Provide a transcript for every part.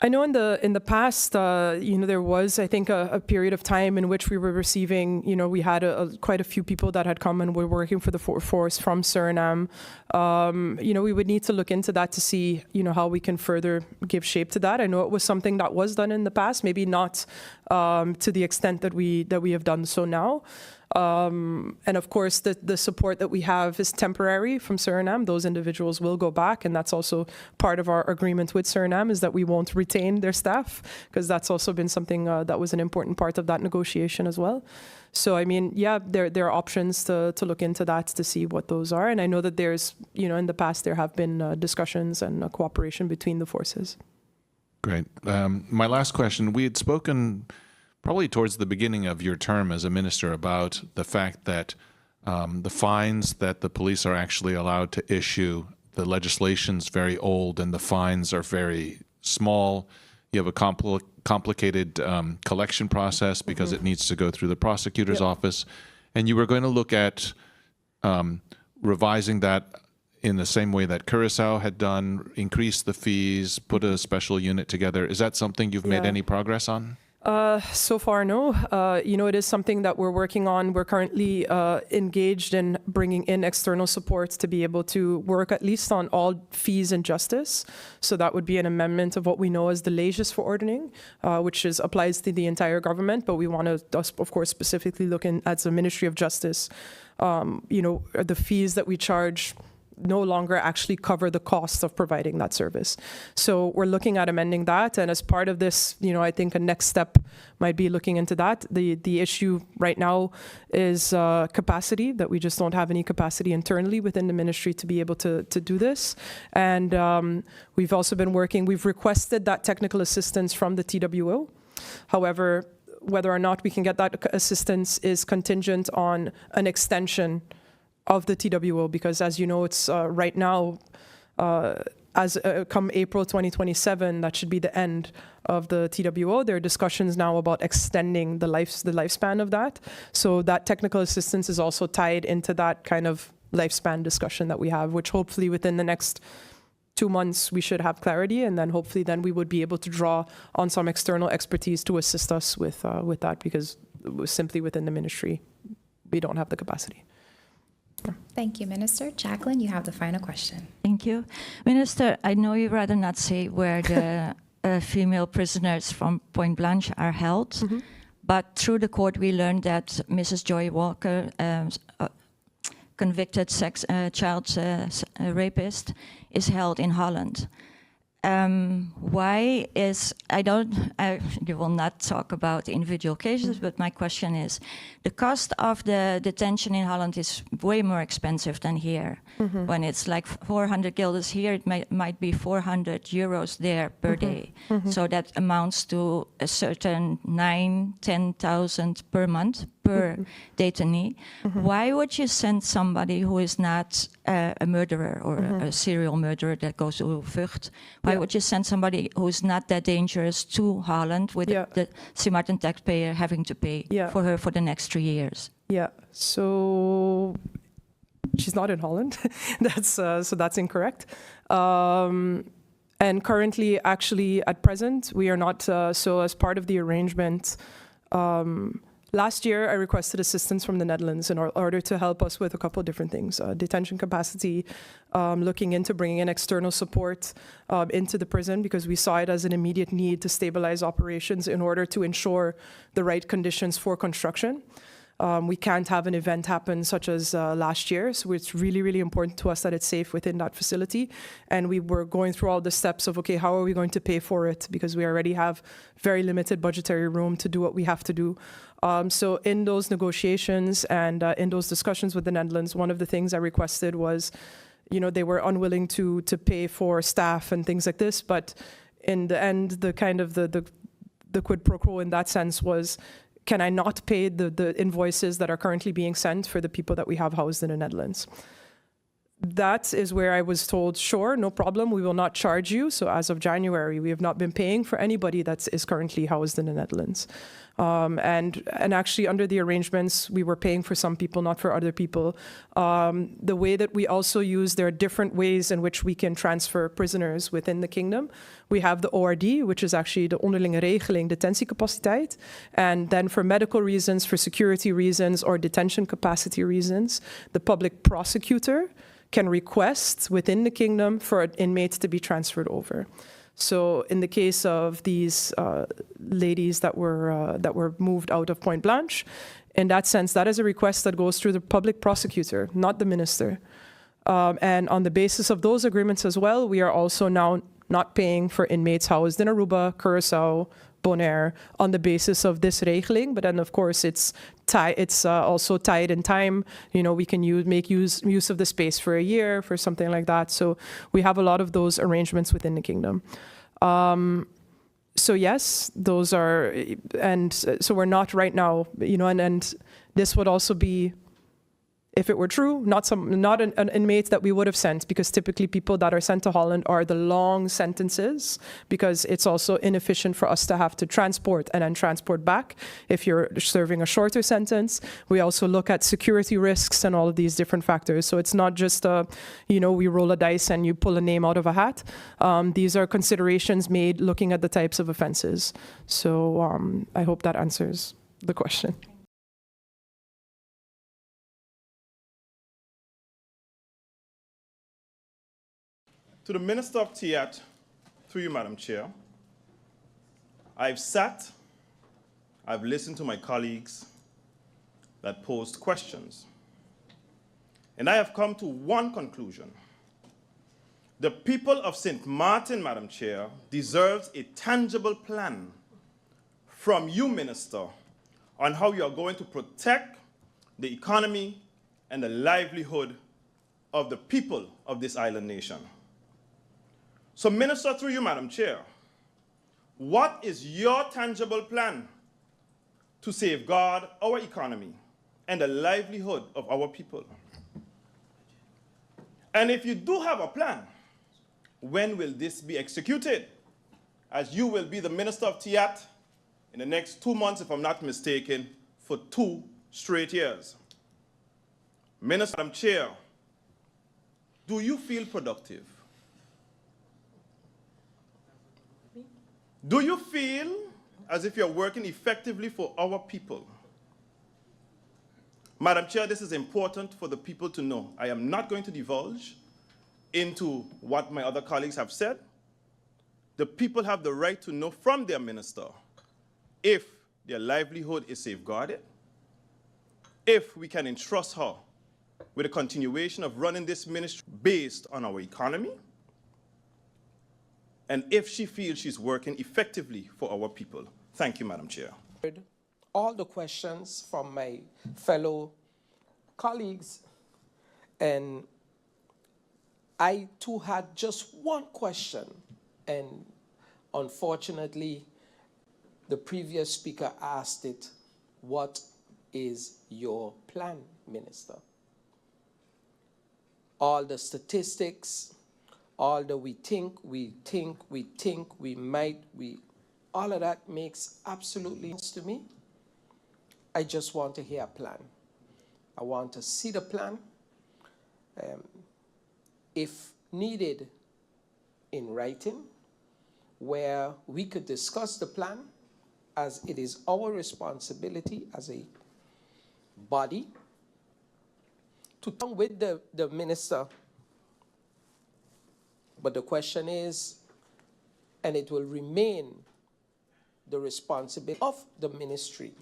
I know in the past, there was, I think, a period of time in which we were receiving, we had quite a few people that had come and were working for the force from Suriname. We would need to look into that to see, how we can further give shape to that. I know it was something that was done in the past, maybe not to the extent that we have done so now. And of course, the support that we have is temporary from Suriname. Those individuals will go back, and that's also part of our agreement with Suriname, is that we won't retain their staff, because that's also been something that was an important part of that negotiation as well. So, I mean, yeah, there are options to look into that to see what those are. And I know that there's, in the past there have been discussions and cooperation between the forces. Great. My last question, we had spoken probably towards the beginning of your term as a minister about the fact that the fines that the police are actually allowed to issue, the legislation's very old and the fines are very small. You have a complicated collection process because it needs to go through the prosecutor's office. And you were going to look at revising that in the same way that Curaçao had done, increase the fees, put a special unit together. Is that something you've made any progress on? So far, no. It is something that we're working on. We're currently engaged in bringing in external support to be able to work at least on all fees and justice. So that would be an amendment of what we know as the Legesverordening, which applies to the entire government. But we want to, of course, specifically look in at the Ministry of Justice. The fees that we charge no longer actually cover the costs of providing that service. So we're looking at amending that. And as part of this, I think a next step might be looking into that. The issue right now is capacity, that we just don't have any capacity internally within the ministry to be able to do this. And we've also been we've requested that technical assistance from the TWO. However, whether or not we can get that assistance is contingent on an extension of the TWO, because as you know, it's right now, come April 2027, that should be the end of the TWO. There are discussions now about extending the lifespan of that. So that technical assistance is also tied into that kind of lifespan discussion that we have, which hopefully within the next 2 months we should have clarity, and then hopefully then we would be able to draw on some external expertise to assist us with that, because simply within the ministry we don't have the capacity. Thank you, Minister. Jacqueline, you have the final question. Thank you. Minister, I know you'd rather not say where the female prisoners from Point Blanche are held, but through the court we learned that Mrs. Joy Walker, convicted child rapist, is held in Holland. Why is, you will not talk about individual cases, but my question is, the cost of the detention in Holland is way more expensive than here. When it's like 400 guilders here, it might be 400 euros there per day. So that amounts to a certain 10,000 per month per detainee. Why would you send somebody who is not a murderer or a serial murderer that goes to Vught? Why would you send somebody who is not that dangerous to Holland with the Sint Maarten taxpayer having to pay for her for the next 3 years? Yeah, so she's not in Holland. That's incorrect. And currently, actually, at present, we are not. So as part of the arrangement, last year, I requested assistance from the Netherlands in order to help us with a couple of different things. Detention capacity, looking into bringing in external support into the prison, because we saw it as an immediate need to stabilize operations in order to ensure the right conditions for construction. We can't have an event happen such as last year, so it's really, really important to us that it's safe within that facility. And we were going through all the steps of, okay, how are we going to pay for it? Because we already have very limited budgetary room to do what we have to do. So in those negotiations and in those discussions with the Netherlands, one of the things I requested was, they were unwilling to pay for staff and things like this. But in the end, the kind of the quid pro quo in that sense was, can I not pay the invoices that are currently being sent for the people that we have housed in the Netherlands? that is where I was told, sure, no problem, we will not charge you. So as of January, we have not been paying for anybody that is currently housed in the Netherlands. And actually under the arrangements, we were paying for some people, not for other people. The way that we also use, there are different ways in which we can transfer prisoners within the kingdom. We have the ORD, which is actually the onderlinge regeling detentiecapaciteit. And then for medical reasons, for security reasons, or detention capacity reasons, the public prosecutor can request within the kingdom for inmates to be transferred over. So in the case of these ladies that were moved out of Point Blanche, in that sense, that is a request that goes through the public prosecutor, not the minister. And on the basis of those agreements as well, we are also now not paying for inmates housed in Aruba, Curaçao, Bonaire on the basis of this regeling. But then, of course, it's also tied in time. You know, we can make use of the space for a year, for something like that. So we have a lot of those arrangements within the kingdom. So yes, those are, and so we're not right now, you know, and this would also be, if it were true, not an inmate that we would have sent, because typically people that are sent to Holland are the long sentences, because it's also inefficient for us to have to transport and then transport back if you're serving a shorter sentence. We also look at security risks and all of these different factors. So it's not just, you know, we roll a dice and you pull a name out of a hat. These are considerations made looking at the types of offenses. So I hope that answers the question. To the Minister of TIAT, through you, Madam Chair, I've sat, I've listened to my colleagues that posed questions, and I have come to one conclusion. The people of St. Martin, Madam Chair, deserves a tangible plan from you, Minister, on how you are going to protect the economy and the livelihood of the people of this island nation. So, Minister, through you, Madam Chair, what is your tangible plan to safeguard our economy and the livelihood of our people? And if you do have a plan, when will this be executed? As you will be the Minister of TIAT in the next 2 months, if I'm not mistaken, for 2 straight years. Minister, Madam Chair, do you feel productive? Do you feel as if you're working effectively for our people? Madam Chair, this is important for the people to know. I am not going to divulge into what my other colleagues have said. The people have the right to know from their minister if their livelihood is safeguarded, if we can entrust her with a continuation of running this ministry based on our economy, and if she feels she's working effectively for our people. Thank you, Madam Chair. All the questions from my fellow colleagues, and I too had just one question, and unfortunately, the previous speaker asked it, what is your plan, Minister? All the statistics, all the we might, all of that makes absolutely sense to me. I just want to hear a plan. I want to see the plan. If needed, in writing, where we could discuss the plan, as it is our responsibility as a body to talk with the minister. But the question is, and it will remain the responsibility of the ministry,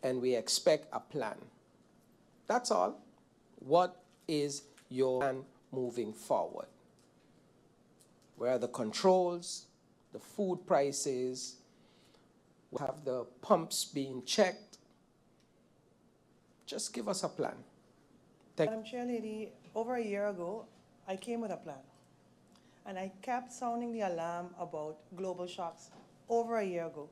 and we expect a plan. That's all. What is your plan moving forward? Where are the controls, the food prices? We have the pumps being checked. Just give us a plan. Madam Chair Lady, over a year ago, I came with a plan. And I kept sounding the alarm about global shocks over a year ago.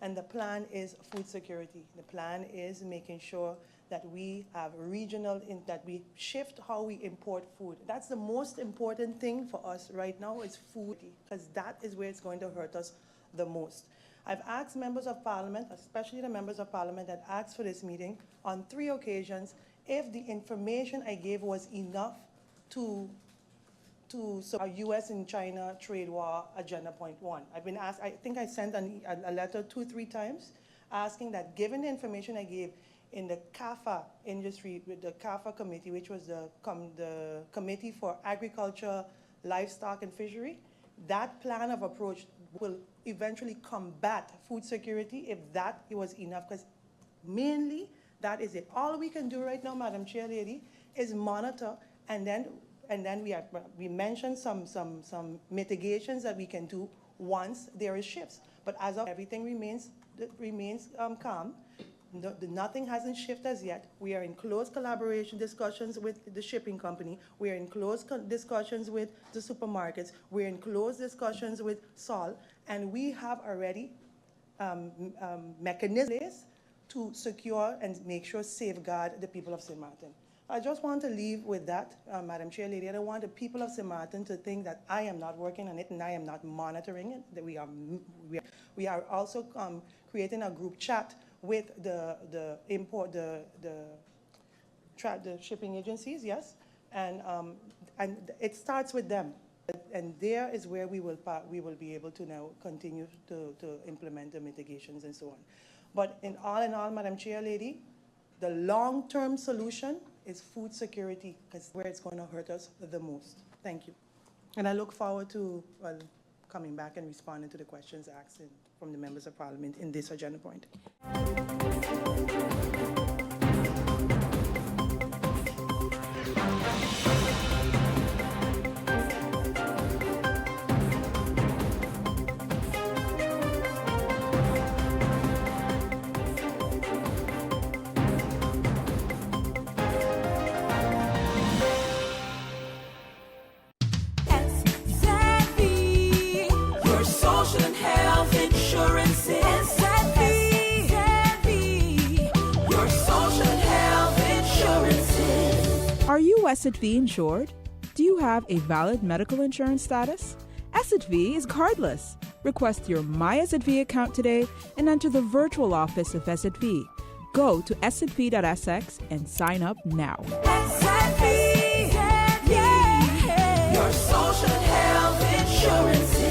And the plan is food security. The plan is making sure that we have regional, that we shift how we import food. That's the most important thing for us right now is food, because that is where it's going to hurt us the most. I've asked members of parliament, especially the members of parliament that asked for this meeting on 3 occasions, if the information I gave was enough to our U.S. and China trade war agenda point 1. I've been asked, I think I sent a letter 2-3 times asking that given the information I gave in the CAFA industry, with the CAFA committee, which was the Committee for Agriculture, Livestock and Fishery, that plan of approach will eventually combat food security if that was enough, because mainly that is it. All we can do right now, Madam Chair Lady, is monitor, and then we mentioned some mitigations that we can do once there is shifts. But as of everything remains calm. Nothing hasn't shifted as yet. We are in close collaboration discussions with the shipping company. We are in close discussions with the supermarkets. We're in close discussions with SAL, and we have already mechanisms to secure and make sure safeguard the people of St. Martin. I just want to leave with that, Madam Chair Lady. I don't want the people of St. Martin to think that I am not working on it and I am not monitoring it. That we are also creating a group chat with the shipping agencies, yes, and it starts with them, and there is where we will be able to now continue to implement the mitigations and so on. But in all, Madam Chair Lady, the long-term solution is food security, because where it's going to hurt us the most. Thank you. And I look forward to coming back and responding to the questions asked from the members of parliament in this agenda point. Are you SXM insured? Do you have a valid medical insurance status? SXM is cardless. Request your My SXM account today and enter the virtual office of SXM. Go to sxv.sx and sign up now. SXM, yeah. Your social and health insurances.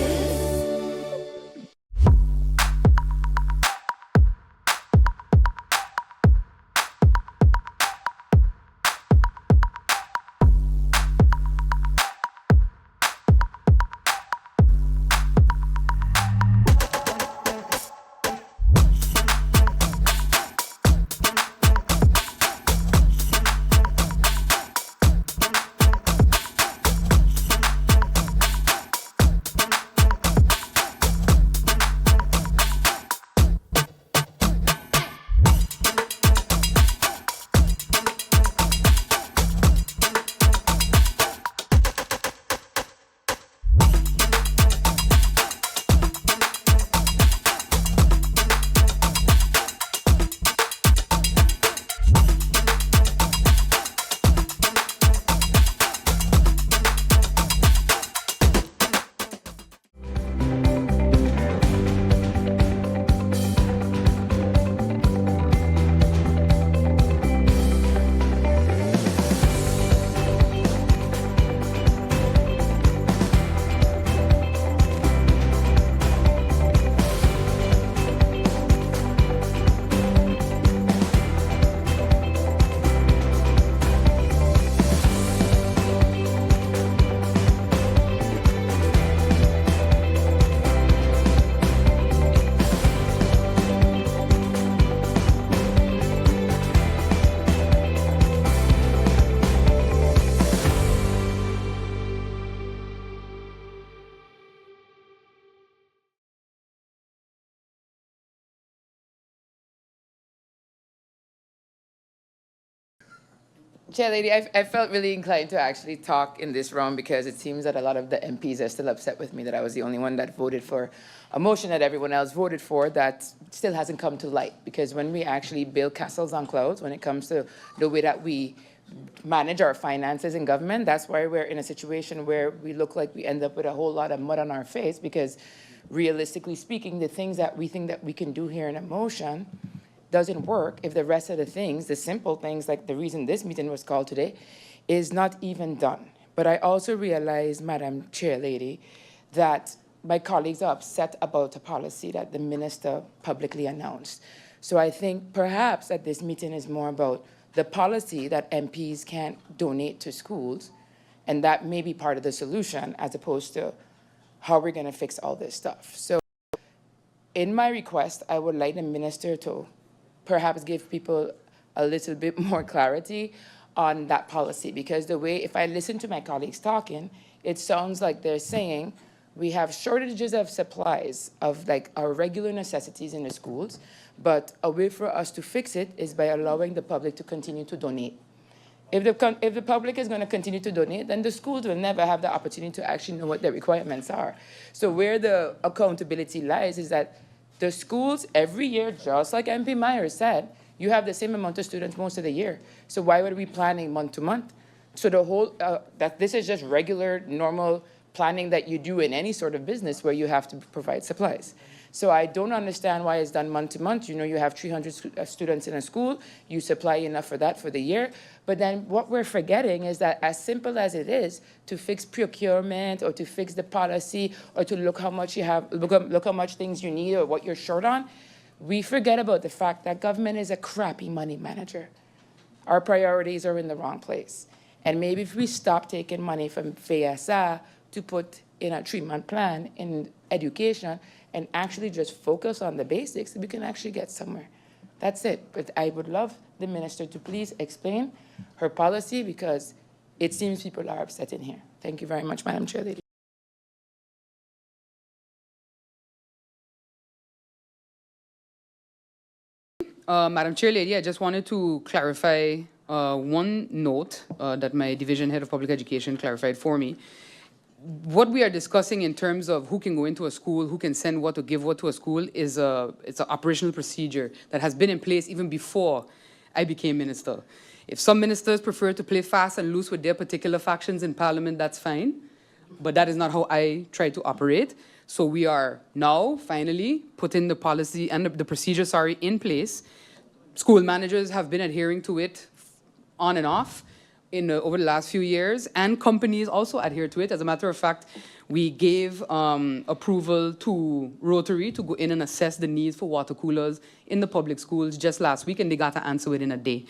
Chair Lady, I felt really inclined to actually talk in this round because it seems that a lot of the MPs are still upset with me that I was the only one that voted for a motion that everyone else voted for that still hasn't come to light. Because when we actually build castles on clouds, when it comes to the way that we manage our finances in government, that's why we're in a situation where we look like we end up with a whole lot of mud on our face, because realistically speaking, the things that we think that we can do here in a motion doesn't work if the rest of the things, the simple things like the reason this meeting was called today, is not even done. But I also realize, Madam Chair Lady, that my colleagues are upset about a policy that the minister publicly announced. So I think perhaps that this meeting is more about the policy that MPs can't donate to schools, and that may be part of the solution as opposed to how we're going to fix all this stuff. So in my request, I would like the minister to perhaps give people a little bit more clarity on that policy, because the way, if I listen to my colleagues talking, it sounds like they're saying we have shortages of supplies of like our regular necessities in the schools, but a way for us to fix it is by allowing the public to continue to donate. If the public is going to continue to donate, then the schools will never have the opportunity to actually know what their requirements are. So where the accountability lies is that the schools every year, just like MP Myers said, you have the same amount of students most of the year. So why would we be planning month to month? So the whole, that this is just regular, normal planning that you do in any sort of business where you have to provide supplies. So I don't understand why it's done month to month. You know, you have 300 students in a school, you supply enough for that for the year. But then what we're forgetting is that as simple as it is to fix procurement or to fix the policy or to look how much you have, look how much things you need or what you're short on, we forget about the fact that government is a crappy money manager. Our priorities are in the wrong place. And maybe if we stop taking money from FASA to put in a 3-month plan in education and actually just focus on the basics, we can actually get somewhere. That's it. But I would love the minister to please explain her policy, because it seems people are upset in here. Thank you very much, Madam Chair Lady. Madam Chair Lady, I just wanted to clarify one note that my division head of public education clarified for me. What we are discussing in terms of who can go into a school, who can send what or give what to a school it's an operational procedure that has been in place even before I became minister. If some ministers prefer to play fast and loose with their particular factions in parliament, that's fine. But that is not how I try to operate. So we are now finally putting the policy and the procedure, in place. School managers have been adhering to it on and off over the last few years, and companies also adhere to it. As a matter of fact, we gave approval to Rotary to go in and assess the needs for water coolers in the public schools just last week, and they got an answer within a day.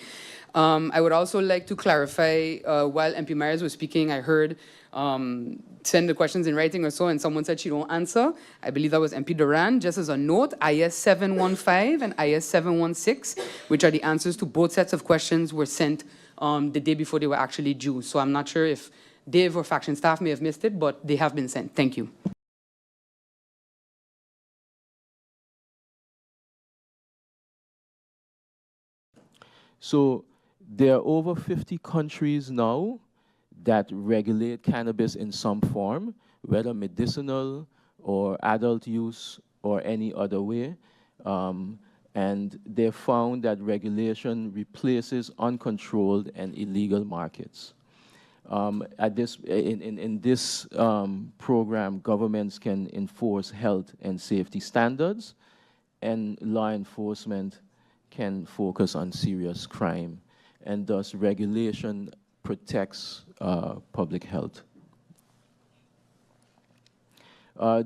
I would also like to clarify, while MP Myers was speaking, I heard send the questions in writing or so, and someone said she don't answer. I believe that was MP Duran. Just as a note, IS 715 and IS 716, which are the answers to both sets of questions, were sent the day before they were actually due. So I'm not sure if Dave or faction staff may have missed it, but they have been sent. Thank you. So there are over 50 countries now that regulate cannabis in some form, whether medicinal or adult use or any other way. And they found that regulation replaces uncontrolled and illegal markets. In this program, governments can enforce health and safety standards, and law enforcement can focus on serious crime, and thus regulation protects public health.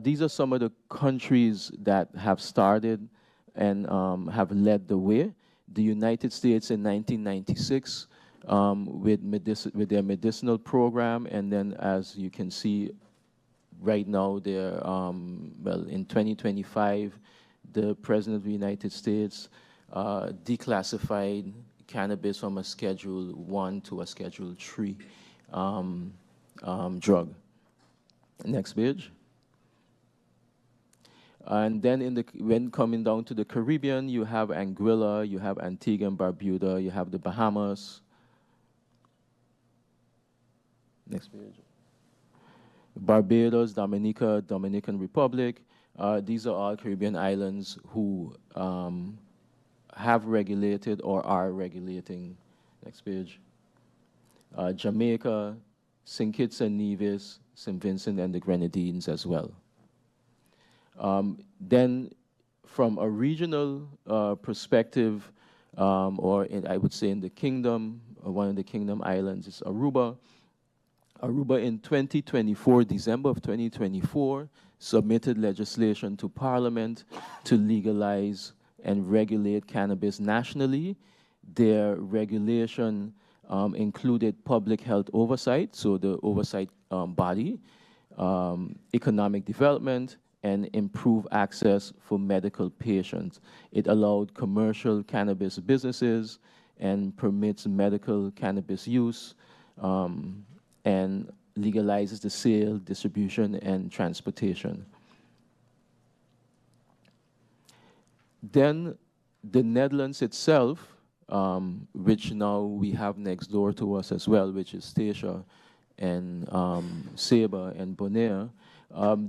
These are some of the countries that have started and have led the way. The United States in 1996 with their medicinal program, and then as you can see right now, they're, well, in 2025, the President of the United States declassified cannabis from a Schedule 1 to a Schedule 3 drug. Next page. And then when coming down to the Caribbean, you have Anguilla, you have Antigua and Barbuda, you have the Bahamas. Next page. Barbados, Dominica, Dominican Republic. These are all Caribbean islands who have regulated or are regulating. Next page. Jamaica, St. Kitts and Nevis, St. Vincent and the Grenadines as well. Then from a regional perspective, I would say in the kingdom, one of the kingdom islands is Aruba. Aruba in 2024, December of 2024, submitted legislation to Parliament to legalize and regulate cannabis nationally. Their regulation included public health oversight, so the oversight body, economic development, and improve access for medical patients. It allowed commercial cannabis businesses and permits medical cannabis use, and legalizes the sale, distribution, and transportation. Then the Netherlands itself, which now we have next door to us as well, which is Statia and Saba and Bonaire,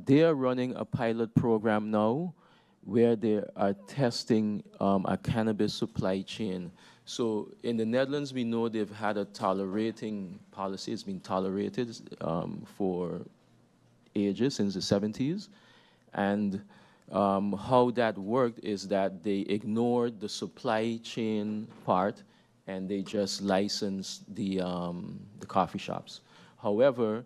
they are running a pilot program now where they are testing a cannabis supply chain. So in the Netherlands, we know they've had a tolerating policy. It's been tolerated for ages, since the 70s. And how that worked is that they ignored the supply chain part and they just licensed the coffee shops. However,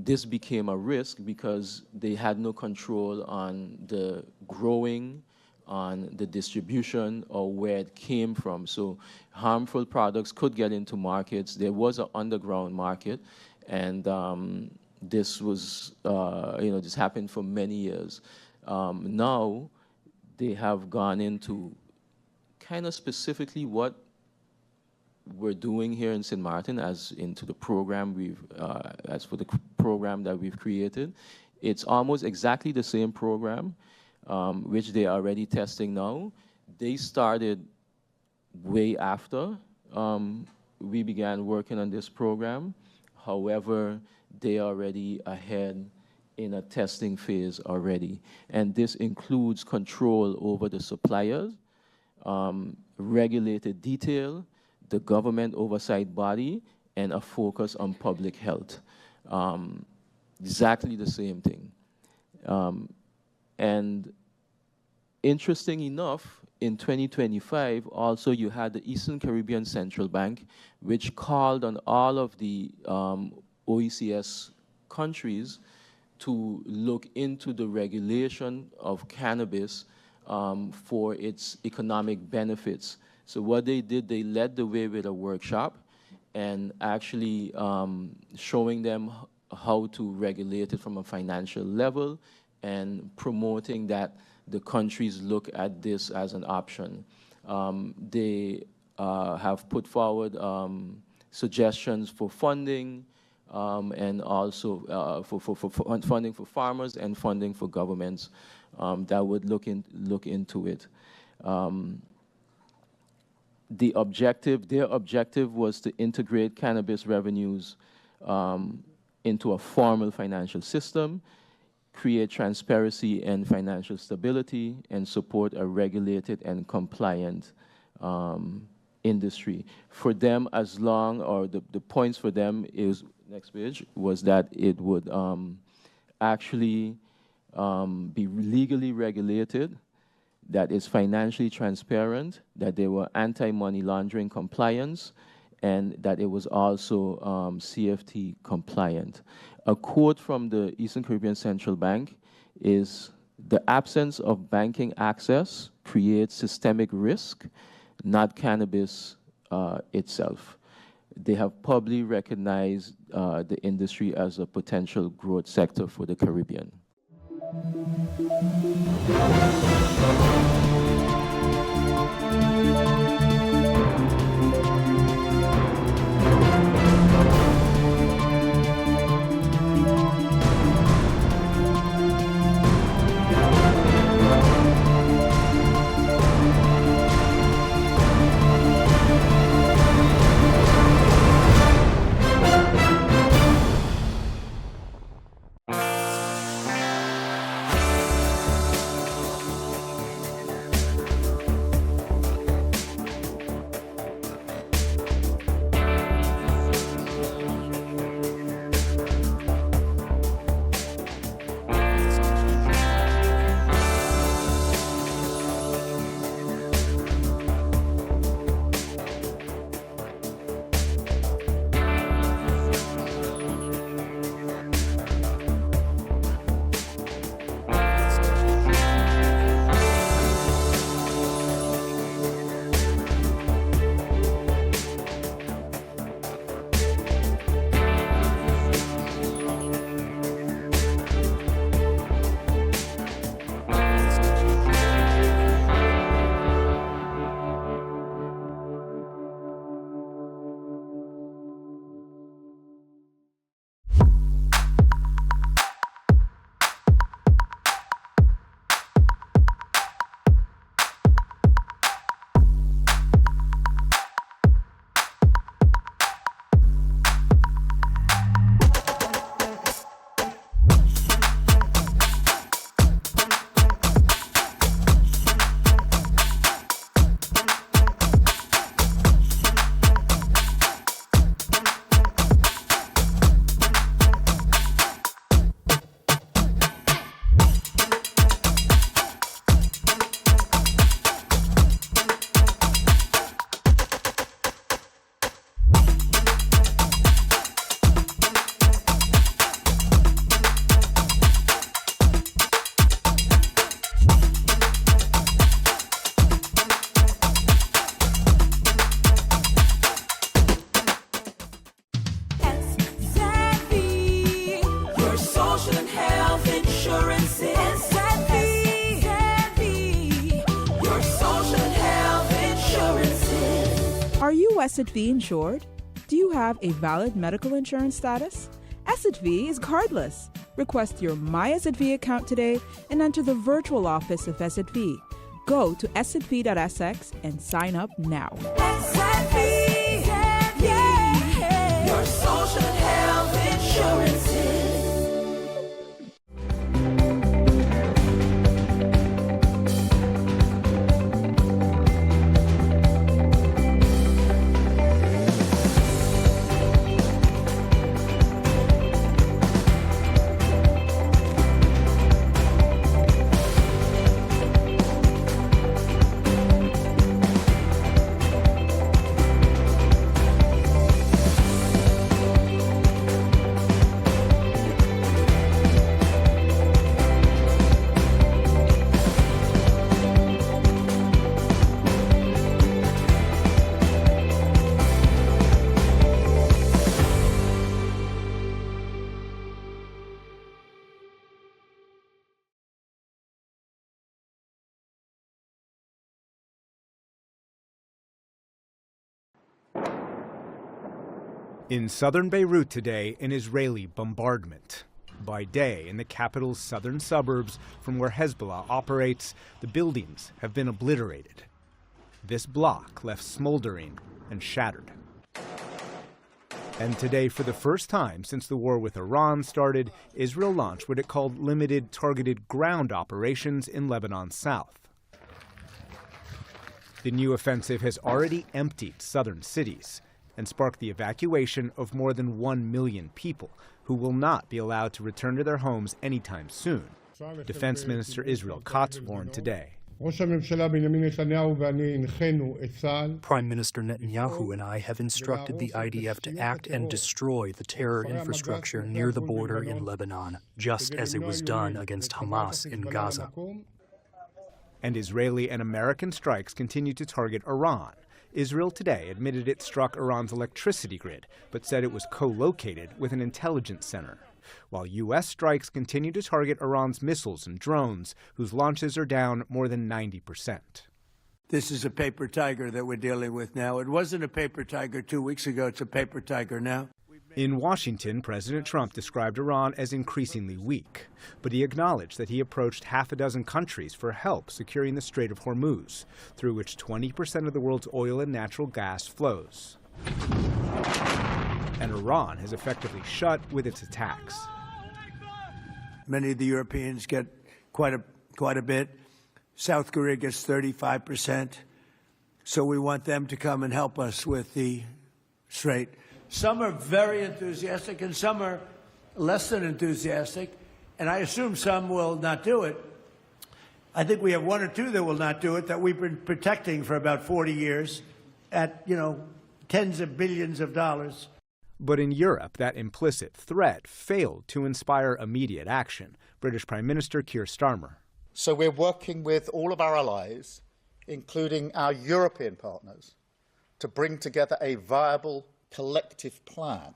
this became a risk because they had no control on the growing, on the distribution, or where it came from. So harmful products could get into markets. There was an underground market, and this was, this happened for many years. Now they have gone into kind of specifically what we're doing here in St. Martin as into the program as for the program that we've created. It's almost exactly the same program, which they are already testing now. They started way after we began working on this program. However, they are already ahead in a testing phase already. And this includes control over the suppliers, regulated detail, the government oversight body, and a focus on public health. Exactly the same thing. And interesting enough, in 2025, also you had the Eastern Caribbean Central Bank, which called on all of the OECS countries to look into the regulation of cannabis for its economic benefits. So what they did, they led the way with a workshop and actually showing them how to regulate it from a financial level and promoting that the countries look at this as an option. They have put forward suggestions for funding and also for funding for farmers and funding for governments that would look into it. Their objective was to integrate cannabis revenues into a formal financial system, create transparency and financial stability, and support a regulated and compliant industry. For them, the points for them is, next page, was that it would actually be legally regulated, that is financially transparent, that they were anti-money laundering compliance, and that it was also CFT compliant. A quote from the Eastern Caribbean Central Bank is, "The absence of banking access creates systemic risk, not cannabis itself." They have publicly recognized the industry as a potential growth sector for the Caribbean. SXV insured? Do you have a valid medical insurance status? SXV is cardless. Request your My SXV account today and enter the virtual office of SXV. Go to sxv.sx and sign up now. SXV, yeah, your social health insurances. In southern Beirut today, an Israeli bombardment. By day, in the capital's southern suburbs from where Hezbollah operates, the buildings have been obliterated. This block left smoldering and shattered. And today, for the first time since the war with Iran started, Israel launched what it called limited targeted ground operations in Lebanon's south. The new offensive has already emptied southern cities and sparked the evacuation of more than 1 million people who will not be allowed to return to their homes anytime soon. Defense Minister Israel Katz warned today. Prime Minister Netanyahu and I have instructed the IDF to act and destroy the terror infrastructure near the border in Lebanon, just as it was done against Hamas in Gaza. And Israeli and American strikes continue to target Iran. Israel today admitted it struck Iran's electricity grid, but said it was co-located with an intelligence center, while U.S. strikes continue to target Iran's missiles and drones, whose launches are down more than 90%. This is a paper tiger that we're dealing with now. It wasn't a paper tiger 2 weeks ago. It's a paper tiger now. In Washington, President Trump described Iran as increasingly weak, but he acknowledged that he approached half a dozen countries for help securing the Strait of Hormuz, through which 20% of the world's oil and natural gas flows. And Iran has effectively shut with its attacks. Many of the Europeans get quite a bit. South Korea gets 35%. So we want them to come and help us with the Strait. Some are very enthusiastic and some are less than enthusiastic, and I assume some will not do it. I think we have one or two that will not do it that we've been protecting for about 40 years at, tens of billions of dollars. But in Europe, that implicit threat failed to inspire immediate action. British Prime Minister Keir Starmer. So we're working with all of our allies, including our European partners, to bring together a viable collective plan.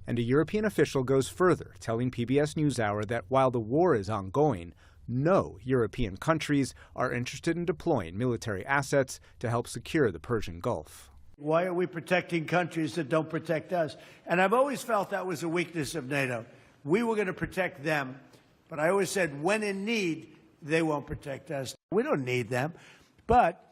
And a European official goes further, telling PBS NewsHour that while the war is ongoing, no European countries are interested in deploying military assets to help secure the Persian Gulf. Why are we protecting countries that don't protect us? And I've always felt that was a weakness of NATO. We were going to protect them, but I always said when in need, they won't protect us. We don't need them, but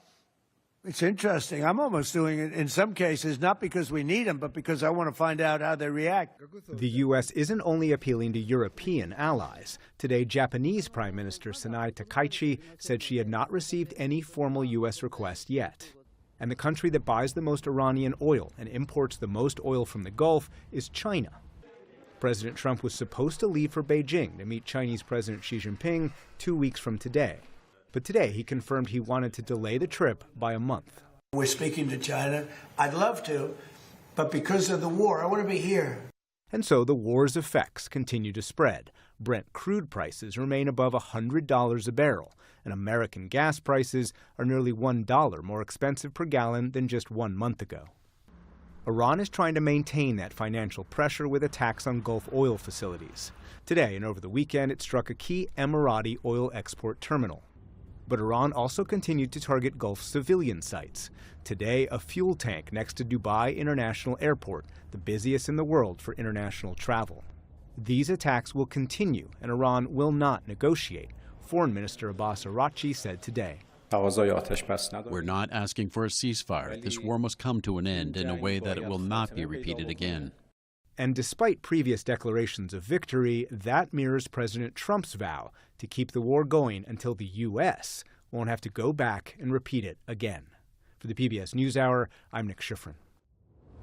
it's interesting. I'm almost doing it in some cases, not because we need them, but because I want to find out how they react. The U.S. isn't only appealing to European allies. Today, Japanese Prime Minister Sanae Takaichi said she had not received any formal U.S. request yet. And the country that buys the most Iranian oil and imports the most oil from the Gulf is China. President Trump was supposed to leave for Beijing to meet Chinese President Xi Jinping 2 weeks from today. But today, he confirmed he wanted to delay the trip by a month. We're speaking to China. I'd love to, but because of the war, I want to be here. And so the war's effects continue to spread. Brent crude prices remain above $100 a barrel, and American gas prices are nearly $1 more expensive per gallon than just 1 month ago. Iran is trying to maintain that financial pressure with attacks on Gulf oil facilities. Today and over the weekend, it struck a key Emirati oil export terminal. But Iran also continued to target Gulf civilian sites. Today, a fuel tank next to Dubai International Airport, the busiest in the world for international travel. These attacks will continue, and Iran will not negotiate, Foreign Minister Abbas Araghchi said today. We're not asking for a ceasefire. This war must come to an end in a way that it will not be repeated again. And despite previous declarations of victory, that mirrors President Trump's vow to keep the war going until the U.S. won't have to go back and repeat it again. For the PBS NewsHour, I'm Nick Schifrin.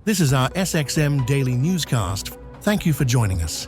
This is our SXM Daily Newscast. Thank you for joining us.